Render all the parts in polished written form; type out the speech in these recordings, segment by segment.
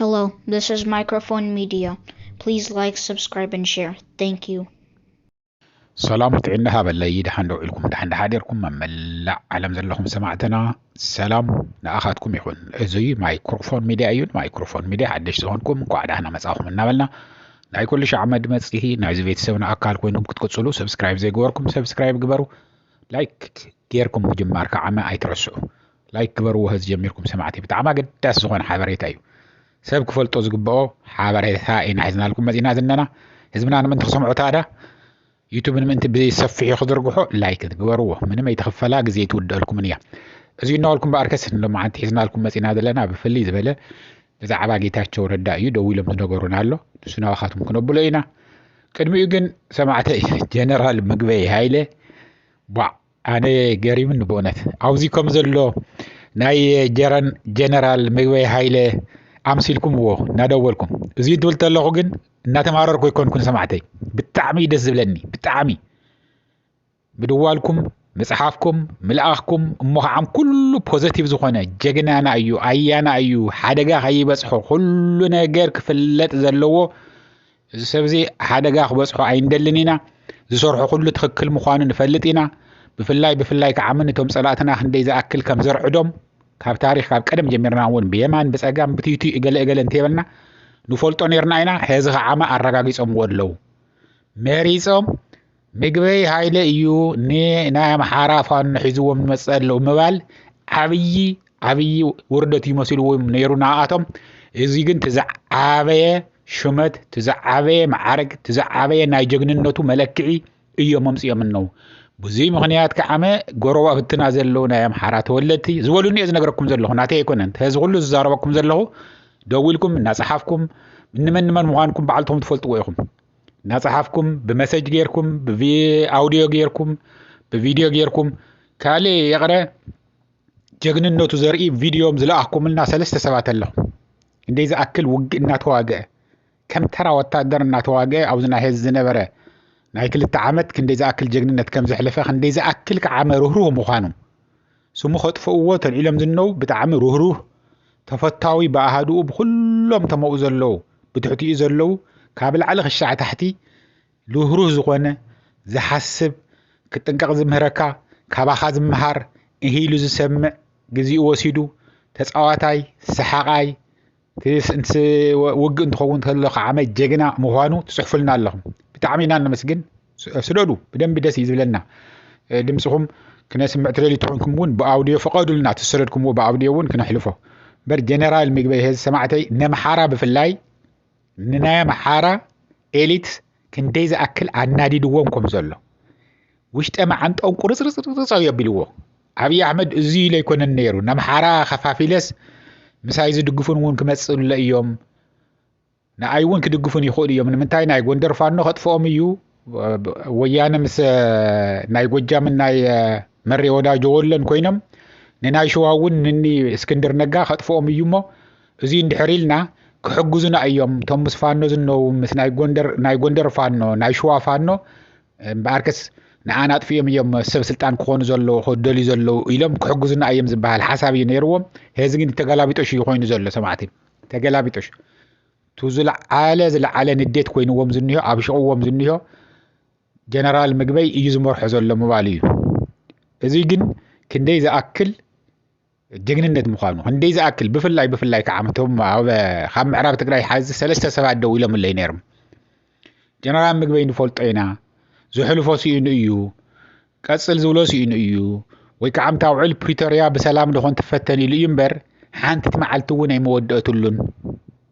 Hello, this is Microphone Media. Please like, subscribe, and share. Thank you. سلام تعينها بالليل دحن لكم دحن حادركم مملع علم زلهم سمعتنا سلام نأخذكم يكون زي مايكروفون ميديا أيون مايكروفون ميديا حدش زونكم قاعد أنا مساهم النبلنا ناي كل شيء عمد مسيه ناي زفيت سونا أكال كوينهم كتقصلوا سبسكرايب زي جوركم سبسكرايب جبروا لايك جيركم مجمّار كعمة أي ترسوا لايك جبروا هز جميركم سمعتي بتعمى قد تسوون حبريت أيو سبب فلتوز جبوا حبريت هاي عايزنا لكم مزينا زننا حزبنا أنا من تسمعوا تادا يوتيوب من أنت بيصفح ياخذ رجوعه لايك تجبروه من ما يتخفى جزء يتود لكم نيا زينا لكم بأركس إنه ما عند حزنا لكم مسينا هذا لنا بفلي زبالة إذا عباقي تحت ورد دايو دويلم تنقرون له سنا واخاتهم كنا بلينا كان ميجن سمعت جنرال مقبي هايله با أنا قريب من بونت عاوزيكم زلوا ناي جنرال مقبي هايله أمسيلكم هو نادولكم زيد ولت الله جن ناتمارر يكون كن سمعتي بالتعمي دزبلني بالتعمي بدوالكم مصحافكم ملأخكم مخعم كله بوزيتيف زخونه جگنا انا ايو ايانا ايو حدغا خيبصحو كل ነገር ክፍለጥ ዘለዎ ሰብዚ ሓደጋ ክበጽሖ ኣይንደልኒና ዝሰርሑ ኩሉ ትክክል ምዃኑ ንፈልጥ ኢና ብፍላይ ከዓምን እቶም ጸላእትና ክንደይ ዝኣክል ከም ዘርዕዶም ካብ ታሪኽ ካብ ቀደም ጀሚርና እውን ብየማን ብጸጋም ብትዩቲ እገለ እንተይበልና ንፈልጦ ነርና ኢና ሕዚ ከዓማ ኣረጋጊጾም ወለው መሪጾም ምግበይ ሃይለ እዩ ናይ ኣምሓራ ፋኖ ሒዝዎም መጸለው ምባል ዓብይ ውርደት ይመስልዎም ነይሩ ንኣቶም እዚ ግን ትዛዓበየ ሹመት ትዛዓበየ ማዕረግ ትዛዓበየ ናይ ጀግንነቱ መለክዒ እዮም መምጽኦም ነው ብዙይ ምኽንያት ከዓመ ጎረባ ብትና ዘለው ናይ ኣምሓራ ተወለድቲ ዝበሉኒ ዝነገረኩም ዘለኹ ናተይ ኣይኮነን ህዚ ኩሉ ዝዛረበኩም ዘለኹ ደውልኩም እናጽሓፍኩም እንመን ምዃንኩም በዓልቶም ትፈልጥዎ ኢኹም እናጽሓፍኩም ብመሰጅ ጌርኩም ብአውዲዮ ጌርኩም ብቪዲዮ ጌርኩም ካለ የቕረ ጀግንነቱ ዘርኢ ቪዲዮም ዝለኣኽኩምልና ሰለስተ ሰባት ኣለኹም እንደይ ዝኣክል ውግእ እናተዋግአ ከም ተራ ወታደር እናተዋግአ ኣብዝና ሄዝ ዝነበረ ናይ 2 ዓመት ክንደይ ዝኣክል ጀግንነት ከም ዘሕለፈ ክንደይ ዝኣክል ከዓመ ሩህሩህ ምዃኑ ስሙ ከጥፍእዎ ተልዒሎም ዝነው ብጣዕሚ ሩህሩህ ተፈታዊ በአሃዱኡ ብኩሎም ተመኡ ዘለው ብትሕቲኡ ዘለው ካብ ላዕሊ ክሻዕ ታሕቲ ሩህሩህ ዝኾነ ዝሓስብ ክጥንቀቕ ዝምህረካ ካባኻ ዝምሃር ኢሉ ዝሰምዕ ግዚኡ ወሲዱ ተጻዋታይ ሰሓቃይ እንስ ውግእ እንትኸውን ከሎ ከዓመ ጀግና ምዃኑ ትጽሕፉልና ኣለኹም ብጣዕሚ ኢና ነመስግን ስደዱ ብደንቢ ደስ ይዝብለና ድምፅኹም ክነስምዕ ትደልዩ ትኾንኩም እውን ብኣውዲዮ ፈቐዱልና ትሰደድኩምዎ ብኣውዲዮ እውን ክነሕልፎ በር ጀነራል ምግበይ ህዝ ሰማዕተይ ነምሓራ ብፍላይ ንናይ ኣምሓራ ኤሊት ክንደይ ዝኣክል ኣናዲድዎም ከም ዘሎ ውሽጠ መዓንጦም ቁርጽርጽ የብልዎ ኣብይ ኣሕመድ እዚ ለይኮነን ነይሩ ነምሓራ ከፋፊለስ ምሳይ ዝድግፉን እውን ክመጽሉ እዮም ንኣይ እውን ክድግፉን ይኽእሉ እዮም ንምንታይ ናይ ጎንደር ፋኖ ከጥፍኦም እዩ ወያነ ምስ ናይ ጎጃምን ናይ መሬ ወዳጆ ወለን ኮይኖም ንናይ ሸዋ እውን ንኒ እስክንድር ነጋ ከጥፍኦም እዩ እሞ እዚ እንድሕሪልና ክሕግዙና እዮም ቶም ምስ ፋኖ ዝነው ምስ ናይ ጎንደር ፋኖ ናይ ሸዋ ፋኖ በኣርከስ ንኣና ጥፊኦም እዮም ሰብ ስልጣን ክኾኑ ዘለዎ ክደልዩ ዘለው ኢሎም ክሕግዙና እዮም ዝበሃል ሓሳብ እዩ ነይርዎም ሕዚ ግን ተገላቢጦሽ እዩ ኮይኑ ዘሎ ሰማዕቲ ተገላቢጦሽ ዝለዓለ ንዴት ኮይኑዎም ዝኒሆ ኣብሽቕዎም ዝኒሆ ጀነራል ምግበይ እዩ ዝመርሖ ዘሎ ምባል እዩ እዚ ግን ክንደይ ዝኣክል ጀግንነት ምዃኑ ክንደይ ዝኣክል ብፍላይ ከዓመቶም ካብ ምዕራብ ትግራይ ሓዚ ሰለስተ ሰባት ደው ኢሎም ኣለይ ነይሮም ጀነራል ምግበይ ንፈልጦ ኢና ዝሕልፎ ሲኢኑ እዩ ቀጽል ዝብሎ ሲኢኑ እዩ ወይ ከዓምታ ውዕል ፕሪቶሪያ ብሰላም ድኾን ትፈተን ኢሉ እዩ እምበር ሓንቲ መዓልቲ እውን ኣይመወደአትሉን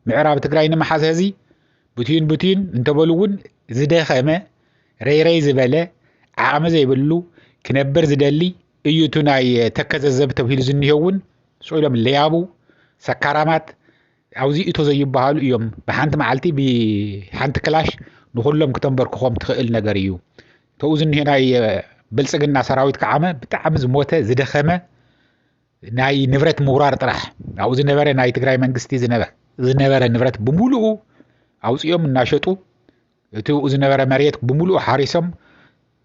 ምዕራብ ትግራይ ንምሓዝ ህዚ ቡቲን እንተበሉ እውን ዝደኸመ ረይረይ ዝበለ ዓቕሚ ዘይብሉ ክነብር ዝደሊ እዩ ቱ ናይ ተከዘዘብ ተባሂሉ ዝኒሄውን ስኢሎም ለያቡ ሰካራማት ኣብዚ እቶ ዘይባሃሉ እዮም ብሓንቲ መዓልቲ ብሓንቲ ክላሽ ንኹሎም ክተንበርክኾም ትኽእል ነገር እዩ ተኡ ዝኒሄ ናይ ብልጽግና ሰራዊት ከዓመ ብጣዕሚ ዝሞተ ዝደኸመ ናይ ንብረት ምውራር ጥራሕ ኣብኡ ዝነበረ ናይ ትግራይ መንግስቲ ዝነበረ ንብረት ብምሉኡ ኣውፅኦም እናሸጡ እቲ ዝነበረ መሬት ብምሉኡ ሓሪሶም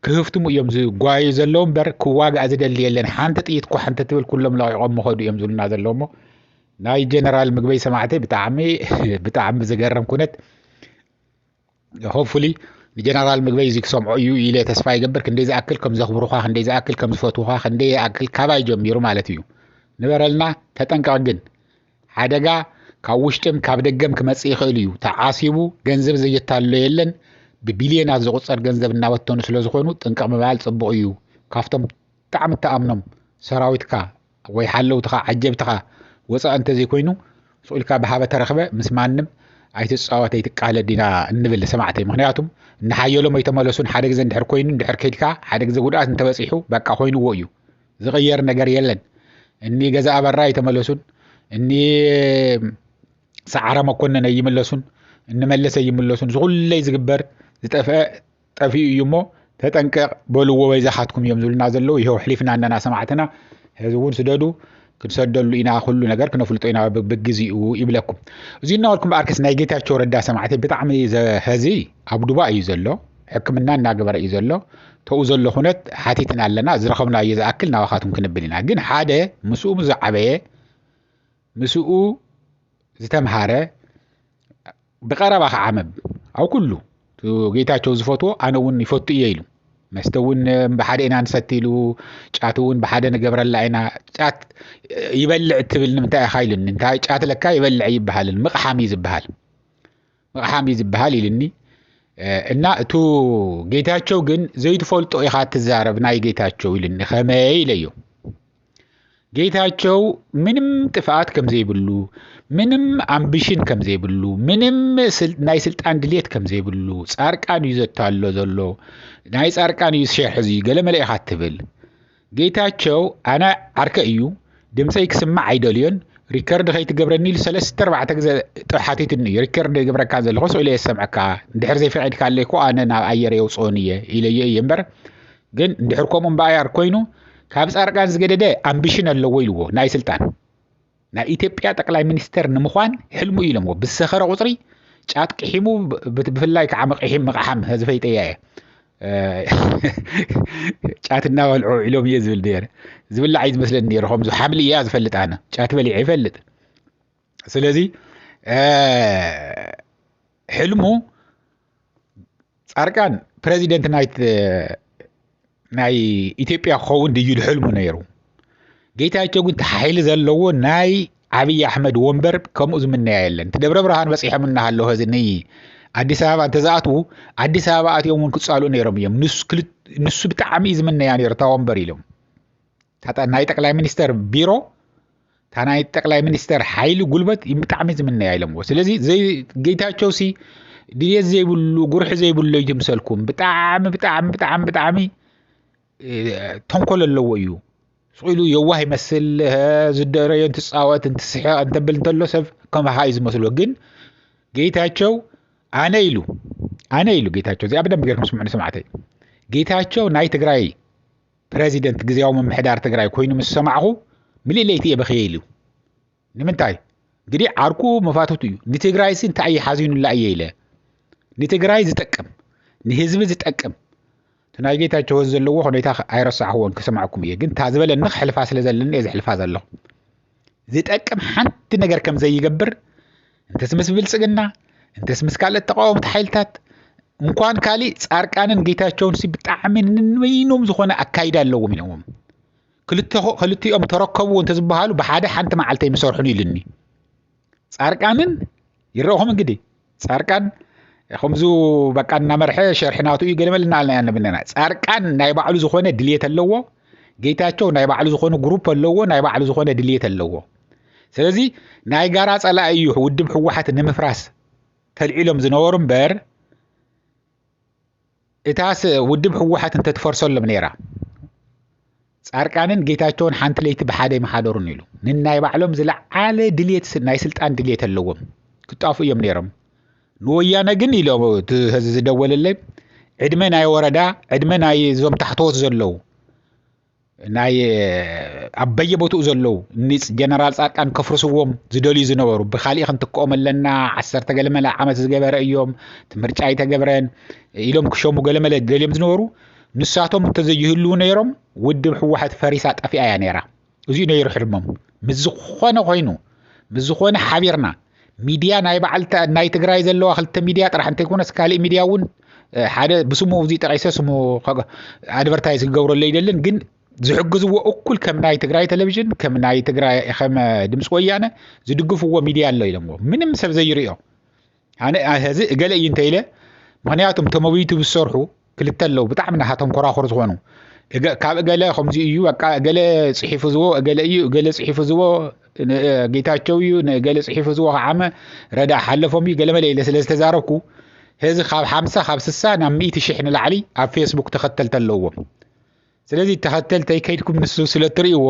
ክህፍቱም እዮም ዝጓዩ ዘለዎም በር ክዋጋእ ዝደሊ የለን ሓንቲ ጥይት እኮ ሓንቲ ትብል ኩሎም ለቂቖም መኸዱ እዮም ዝብሉና ዘለዎሞ ناي جنرال مقبي سمعتي بتاعمي زقرم كنت hopefully جنرال مقبي زيك سمعو إلي تسفاي قبر كندي زأكل كم زخبروخا كندي زأكل كم زفوتوخا كندي أكل كاباي جميرو مالتيو نبرلنا تتنكا جن حدقا كاوشتم كابدقم كمسي يخيليو تعاسيبو ገንዘብ ዘየታለ የለን ببليونات زغصر ገንዘብ እናወጥተኑ ስለዝኾኑ ጥንቅቕ ምባል ጽቡቕ እዩ ካፍቶም ጣዕሚ ተኣምኖም ሰራዊትካ ወይ ሓለውትካ ዓጀብትካ ወፃእ እንተ ዘይኮይኑ ስኡልካ ብሃበ ተረኽበ ምስ ማንም ኣይትጻወት ኣይትቃለዲና እንብል ሰማዕተይ ምክንያቱም ንሓየሎም ኣይተመለሱን ሓደ ግዜ እንድሕር ኮይኑ እንድሕር ከይድካ ሓደ ግዜ ጉድኣት እንተበፂሑ በቃ ኮይኑዎ እዩ ዝቕየር ነገር የለን እኒ ገዛ ኣበራ ኣይተመለሱን እኒ سعر مكوننا يملسون إن ملس يملسون زغلي زجبر زتفق طفي يمو تتنكر بولو ويزحاتكم يمزول نازلو يهو حليفنا أننا سمعتنا هذون سدادو كنسدلو إنا كل نجار كنفلتو إنا بجزي ويبلكم زينا لكم بأركس نايجيتا شو ردا سمعتي بتعمل هذه أبو دبي يزلو حكمنا ناجبر يزلو توزلو خنت حاتيتنا لنا زرخمنا يزأكلنا وخاتم كنبلينا جن حدا مسؤول مزعبية مسؤول زتمهاره بقربة عمب أو كله جيتاچو زفوتو أنا ون يفوت ييلو مستون بحدا إنا نستيلو شاتون بحدا نجبر لعنا شات يبلع تبل نمتى خايلن نمتى شات لك يبلع يبهال المقحامي زبهال مقحامي زبهال لني إن تو جيتاچو جن زيد فولتو يخات الزارب ناي جيتاچو لني خماي ليو جيتاچو منم تفاعات كم زي بلو منم امبيشن كم زي بلو منم ناي سلطان دليت كم زي بلو صارقان يزتالو زلو ناي صارقان يشيح زي قلمل يخاتبل جيتاچو انا عركه ايو دمسي كسمع ايدليون ريكارد خيت جبرني لسلست 4 غزه طحاتيتني ريكارد جبركا زلو خصو الى يسمعكا ندحر زي فعل كاليكو انا نا اير يوصونيه الي يمبر ግን እንድሕርኮም ባያር ኮይኑ ካብ ጻርቃን ዝገደደ ኣምቢሽን ኣለዎ ኢልዎ ናይ ስልጣን ናይ ኢትዮጵያ ጠቅላይ ሚኒስተር ንምዃን ሕልሙ ኢሎሞ ብሰኸረ ቁጽሪ ጫት ቅሒሙ ብፍላይ ከዓ መቅሒም መቅሓም ዝፈይጠየ ጫትና ወልዑ ኢሎም የዝብል ደረ ዝብላዕ ይመስለኒ ነይሩ ከምዚ ሓምሊ እያ ዝፈልጥ ኣነ ጫት በሊዕ ይፈልጥ ስለዚ ሕልሙ ጻርቃን ፕሬዚደንት ናይ ኢትዮጵያ ኸውን ድዩ ሕልሙ ነይሩ ጌታቸው ግን ተሓይል ዘለዎ ናይ አብይ አህመድ ወንበር ከምኡ ዝምነያ የለን ተደብረ ብርሃን በጽሕምና ሃለው ህዝኒ አዲስ አበባ ተዛአቱ አዲስ አበባ አትዮም ክጻሉ ነይሮም እዮም ንሱ ብጣዕሚ ዝምነያ ነይሩ ታ ወንበር ኢሎም ታጣ ናይ ጠቅላይ ሚኒስተር ቢሮ ታናይ ጠቅላይ ሚኒስተር ኃይል ጉልበት ብጣዕሚ ዝምነያ ኢሎም ስለዚ ዘይ ጌታቸው ሲ ድየት ዘይብሉ ጉርሕ ዘይብሉ ይምሰልኩም ብጣዕሚ ተንኮል ኣለዎ እዩ ስኢሉ የዋህ ይመስል ዝደረየ እንትጻወት እንትስሕቅ እንትብል እንተሎ ሰብ ከም ሃይዝ መስሎ ግን ጌታቸው አነ ኢሉ ጌታቸው እዚ አብደም ገርኩም ስምዑ ሰማዕተይ ጌታቸው ናይ ትግራይ ፕሬዚደንት ግዜያዊ መምሕዳር ትግራይ ኮይኑ ምስ ሰማዕኹ ምልለይቲ የበኺይሉ ንምንታይ እንግዲህ ዓርኩ መፋተቱ እዩ ንትግራይ ሲን ታይ ሓዚኑላ እየለ ንትግራይ ዝጠቅም ንህዝብ ዝጠቅም تناي ጌታቸው ዘለዎ ሁኔታ አይረሳሁን ከሰማዕኩም እየ ግን ታዝበለ ንኽ ሕልፋ ስለዘለኒ እየ ሕልፋ ዘለኹ ዝጠቅም ሓንቲ ነገር ከም ዘይገብር እንተስ ምስ ብልጽግና እንተስ ምስ ካልእ ተቃውምቲ ሓይልታት እንኳን ካሊ ጻርቃንን ጌታቸውን ሲ ብጣዕሚ ንወይኖም ዝኾነ አካይዳ ኣለዎም ኢሎም ክልቲኦም ተረከቡ እንተ ዝበሃሉ በሓደ ሓንቲ መዓልተ ይምሰርሑን ይልኒ ጻርቃንን ይረኹም እንግዲህ ጻርቃን خمزو بقانا مرحه شرحناتو يقلملنا على نبننا صارقان ناي باعلو زخونه دليت اللو ጌታቸው ናይ ባዕሉ ዝኾነ ግሩፕ ኣለዎ ናይ ባዕሉ ዝኾነ ድልየት ኣለዎ ስለዚ ናይ ጋራ ጸላ እዩ ውድብ ሕወሓት ንምፍራስ ተልዒሎም ዝነበሩ እምበር እታስ ውድብ ሕወሓት እንተ ተፈርሰሎም ነይራ ጻርቃንን ጌታቸውን ሓንቲ ለይቲ በሓደ ይመሓደሩን ኢሉ ንናይ ባዕሎም ዝለዓለ ድልየት ናይ ስልጣን ድልየት ኣለዎም ክጣፉ እዮም ነይሮም ንወያነ ግን ኢሎም ህዝብ ዝደወለለይ ዕድመ ናይ ወረዳ ዕድመ ናይ ዞም ታሕቶት ዘለው ናይ አበየ ቦቱ ዘለው ንጽ ጀነራል ጻርቃን ከፍርስዎም ዝደልዩ ዝነበሩ በኻሊእ ክንትቆም ኣለና 10 ገለመለ ዓመት ዝገበረ እዮም ትምርጫ ይተገብረን ኢሎም ክሾሙ ገለመለ ደልዮም ዝነበሩ ንሳቶም ተዘይህሉ ነይሮም ውድብ ሕወሓት ፈሪሳ ጠፊያ ያ ነይራ እዚ ነይሩ ሕልሞም ምዝኾነ ኮይኑ مزخونه حبيرنا ميديا ناي بعلتا ناي تግራይ ዘለዋ ክልተ ሚድያ ጥራሕ እንተይኮነስ ካልእ ሚድያ እውን ሓደ ብስሙ እዚ ጠቂሰ ስሙ አድቨርታይዝ ክገብረሉ ይደልን ግን ዝሕግዝዎ እኩል ከም ናይ ትግራይ ቴሌቪዥን ከም ናይ ትግራይ ከም ድምጽ ወያነ ዝድግፍዎ ሚድያ ኣሎ ኢሎሞ ምንም ሰብ ዘይርዮ ኣነ እዚ ገለ ይንተይለ ምክንያቱም ተመዊቱ ብሰርሑ ክልተ ኣለው ብጣዕሚ ናሃቶም ኮራኮር ዝኾኑ ካብ ገለ ከምዚ እዩ በቃ ገለ ጽሒፍ ዝዎ ገለ እዩ ገለ ጽሒፍ ዝዎ ጌታቸው እዩ ገለ ጽሒፍ ዝዎ ዓመ ረዳ ሓለፎም እዩ ገለ መለለ ስለዝተዛረብኩ هذا خاب 50 خاب 60 ናብ 100 ሺህ ንላዕሊ ኣብ ፌስቡክ ተኸተልተ ኣለዎም ስለዚ ተኸተልተይ ከይድኩም ንሱ ስለትሪእዎ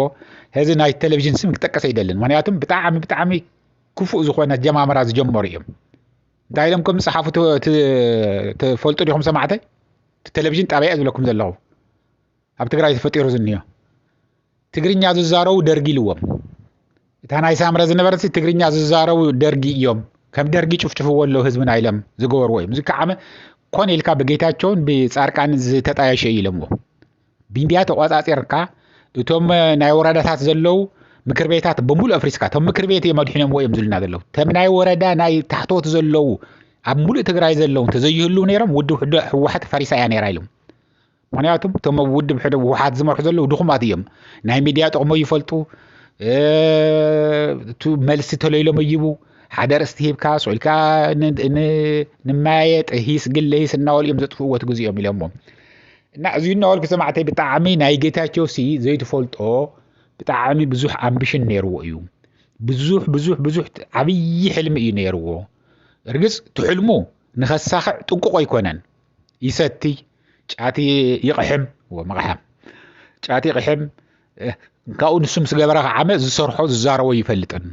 هذا ናይ ቴሌቪዥን ስም ክጠቀስ አይደለን ምክንያቱም ብጣዕሚ ክፉእ ዝኾነ ጀማምራ ዝጀመሩ እዮም እንታይ ኢሎም ከም ጽሓፉ ተፈልጡ ዲኹም ሰማዕተይ ቴሌቪዥን ጣብያ ዝብለኩም ዘለኹ ኣብ ትግራይ ተፈጢሩ ዝንዮ ትግርኛ ዝዛረቡ ደርጊ ኢልዎም እታ ናይ ሳምረ ዝነበረት ትግርኛ ዝዛረቡ ደርጊ እዮም ከም ደርጊ ጭፍጭፍዎ ኣሎ ህዝብና ኢሎም ዝገበርዎ እዮም እዚ ከዓመ ኮኔልካ በጌታቸውን በጻርቃን ዝተጣየሸ ኢሎምዎ ቢንዲያ ተቋጻጽርካ እቶም ናይ ወረዳታት ዘለው ምክር ቤታት በሙሉ አፍሪካ ቶም ምክር ቤት የመድሕኖም ወይም ዝልና ዘለው ተም ናይ ወረዳ ናይ ታሕቶት ዘለው ኣብ ሙሉእ ትግራይ ዘለው ተዘይህሉ ነይሮም ውድብ ህወሓት ፈሪሳያ ነይራ ኢሎም ምክንያቱም ቶም ውድብ ህወሓት ዝመርሑ ዘለው ድኹማት እዮም ናይ ሚድያ ጥቕሞ ይፈልጡ መልሲ ተለይሎም ይይቡ حدر استهيبكا سؤالكا نمايت هيس قل هيس النوال يوم زتفو وتجزي يوم اليوم نعزين النوال كسمعتي بتعامي نايجيتا تشوسي زي تفولت بتعامي بزوح امبيشن نيرو يوم بزوح عبي حلم نيرو رجس تحلمو نخسخ تنقو يكونن يستي شاتي يقحم ومقحم شاتي يقحم كاون السمس جبرها عمل زصرحو زارو يفلتن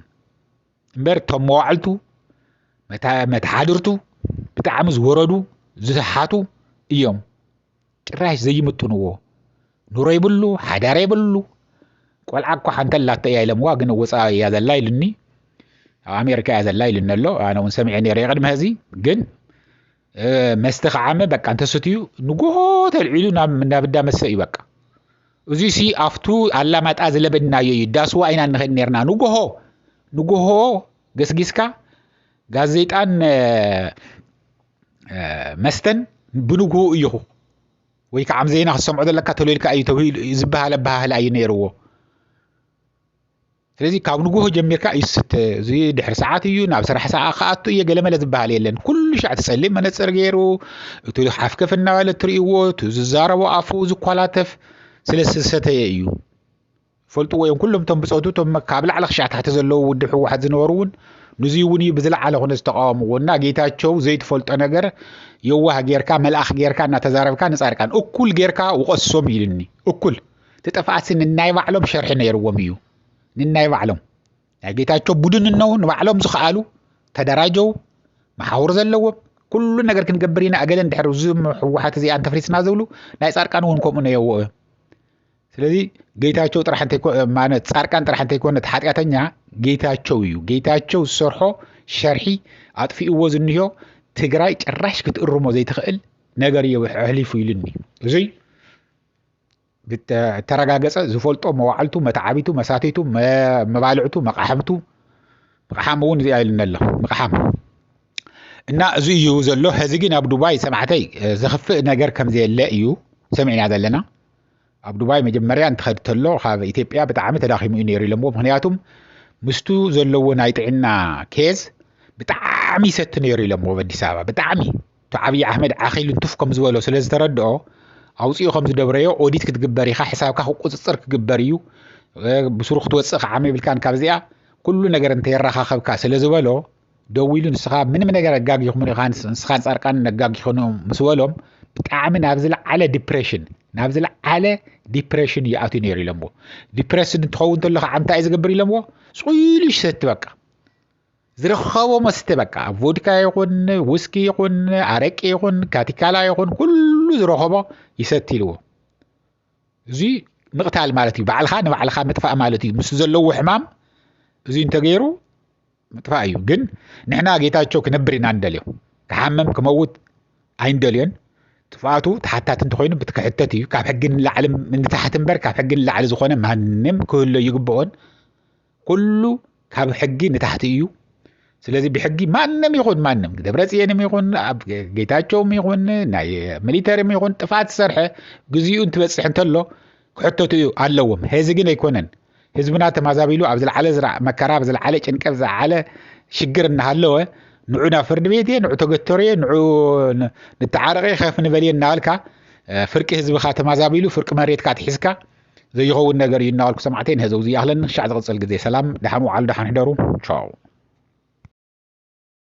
مبر تموعلتو متحادرتو بتعامز وردو زحاتو يوم ጭራሽ ዘይምጥንዎ ኑሮ ይብሉ ሓዳር ይብሉ ቆልዓኳ ሓንተላተ ያይለምዋ ግን ወፃ ያዘላ ይልኒ አሜሪካ ያዘላ ይልነሎ አነ ወን ሰሚዕ ነይረ ይቀድም ህዚ ግን መስተኽ ዓመ በቃ እንተሰትዩ ንጎሆ ተልዒሉ ናብዳ መሰ ይበቃ እዚ ሲ አፍቱ አላማጣ ዘለበናዮ ይዳስዋ አይና ንኸድ ነርና ንጎሆ ገስጊስካ ጋዜጣን መስተን ብንጉ እዩ ወይ ከዓም ዘይና ክሰምዑ ዘለካ ተለልካ እዩ ተባሂሉ ዝባሃል ባህል ኣይ ነይርዎ ስለዚህ ካብ ንጉሆ ጀሚርካ ይስተ እዚ ድሕር ሰዓት እዩ ናብ ስራሕ ሰዓት ከኣቱ እዩ ገለመለ ዝባሃል የለን ኩሉ ሻዕ ተጸልም መነጽር ገይሩ እቲ ሓፍከፍና ባለ ትሪእዎ ዝዛረቦ አፉ ዝኳላተፍ ስለሰተ እዩ ፈልጥዎ እዮም ኩሎም ቶም ብጾቱቶም ካብ ላዕለ ክሻዕ ታሕቲ ዘለው ውድብ ህወሓት ዝነበሩን ንዚውን ብዝለዓለ ኾነ ዝተቃወምዎና ጌታቸው ዘይትፈልጦ ነገር የዋህ ጌርካ መልአኽ ጌርካ እና ተዛረብካ ንጻርቃን እኩል ጌርካ ወቀሶም ይልኒ እኩል ተጠፋስን ናይ ባዕሎም ሸርሕ ነይርዎም እዩ ንናይ ባዕሎም ጌታቸው ቡድን ነው ንባዕሎም ዝኸአሉ ተደራጀው ማሕወር ዘለዎም ኩሉ ነገር ክንገብርና አገለ እንድሕር ዝም ህወሓት እዚ አንተ ፍሪስና ዘብሉ ናይ ጻርቃን ውን ኮም ነው የወ ስለዚህ ጌታቸው ጥራሕ እንተ ማለት ጻርቃን ጥራሕ እንተ ይኮነ ተሓጥያተኛ ጌታቸው እዩ ጌታቸው ሰርሖ ሸርሒ አጥፊእዎ ዝንዮ ትግራይ ጭራሽ ክትእርሞ ዘይትኽእል ነገር ይሕሊፉ ይልኒ እዚ ተረጋገጸ ዝፈልጦ መዋዕልቱ መታዓቢቱ መሳቲቱ መባልዕቱ መቃሕምቱ መቃሕሙን እዚ አይልነሎ መቃሕም እና እዚ እዩ ዘሎ ህዚ ግን ኣብ ዱባይ ሰማዕተይ ዘኽፍእ ነገር ከም ዘየለ እዩ ሰሚዕና ዘለና ኣብ ዱባይ መጀመርያ እንተኸድተሎ ካብ ኢትዮጵያ ብጣዕሚ ተዳኺሙ እዩ ነይሩ ኢሎሞ ምክንያቱም ምስቱ ዘለዎ ናይ ጥዕና ኬዝ ብጣዕሚ ሰት ነይሩ ኢሎሞ በአዲስ አበባ ብጣዕሚ ዓብይ አሕመድ ዓኺሉ እንትፍ ከም ዝበሎ ስለዝተረድኦ አውጽኡ ከም ዝደብረዮ ኦዲት ክትግበር ኢኻ ሒሳብካ ቁጽጽር ክግበር እዩ ብስሩኽ ትወጽእ ዓመ ይብልካን ካብዚያ ኩሉ ነገር እንተይራኻኸብካ ስለዝበሎ ደዊሉ ንስኻ ምንም ነገር አጋጊኹም ኢኻን ንስኻን ጻርቃን ነጋጊኹም ምስ በሎም ብጣዕሚ ናብ ዝለዓለ ዲፕሬሽን ናብ ዝለዓለ ዲፕሬሽን ይኣቱ ነይሩ ኢሎሞ ዲፕሬሽን ትኸውን ተለኻ ዓምታይ ዝገብር ኢሎሞ ጽይልሽ ሰት በቃ ዝረኸቦ መስተ በቃ ቮድካ ይኹን ውስኪ ይኹን አረቂ ይኹን ካቲካላ ይኹን ኩሉ ዝረኸቦ ይሰት ኢልዎ እዚ ምቕታል ማለት እዩ ባዕልኻ ንባዕልኻ ምጥፋእ ማለት እዩ ምስ ዘለዎ ሕማም እዚ እንተገይሩ ምጥፋእ እዩ ግን ንሕና ጌታቸው ክነብር ኢና እንደልዮ ክሓመም ክመውት ኣይንደልዮን ጥፋቱ ተሓታት እንተኮይኑ ብትክሕተት እዩ ካብ ሕግን ላዕሊ ምን ተሓት እምበር ካብ ሕግን ላዕሊ ዝኾነ ማንም ክህሎ ይግብኦን ኩሉ ካብ ሕጊ ንታሕቲ እዩ ስለዚህ ብሕጊ ማንም ይኹን ማንም ደብረጽዮንም ይኹን ኣብ ጌታቸውም ይኹን ናይ ሚሊተሪም ይኹን ጥፋት ሰርሐግዚኡ እንትበጽሕ እንተሎ ክሕተቱ ኣለዎም ህዝቢ ግን ኣይኮነን ህዝብና ተማዛቢሉ ኣብ ዝለዓለ መከራ ኣብ ዝለዓለ ጭንቀት ዝለዓለ ሽግር እናሃለወ ንዑና ፍርድ ቤት ንዑ ተገተርየ ንዑ ንተዓረቀ ከፍ ንበልየ እናልካ ፍርቂ ህዝብኻ ተማዛቢሉ ፍርቂ መሬትካ ትሒዝካ ዘይኸውን ነገር እዩ እናልኩ ሰማዕተይ ንህዘው ዝያህለን ሻዕ ዝቕጽል ግዜ ሰላም ደሓኑ ዓሉ ደሓን ሕደሩ ቻው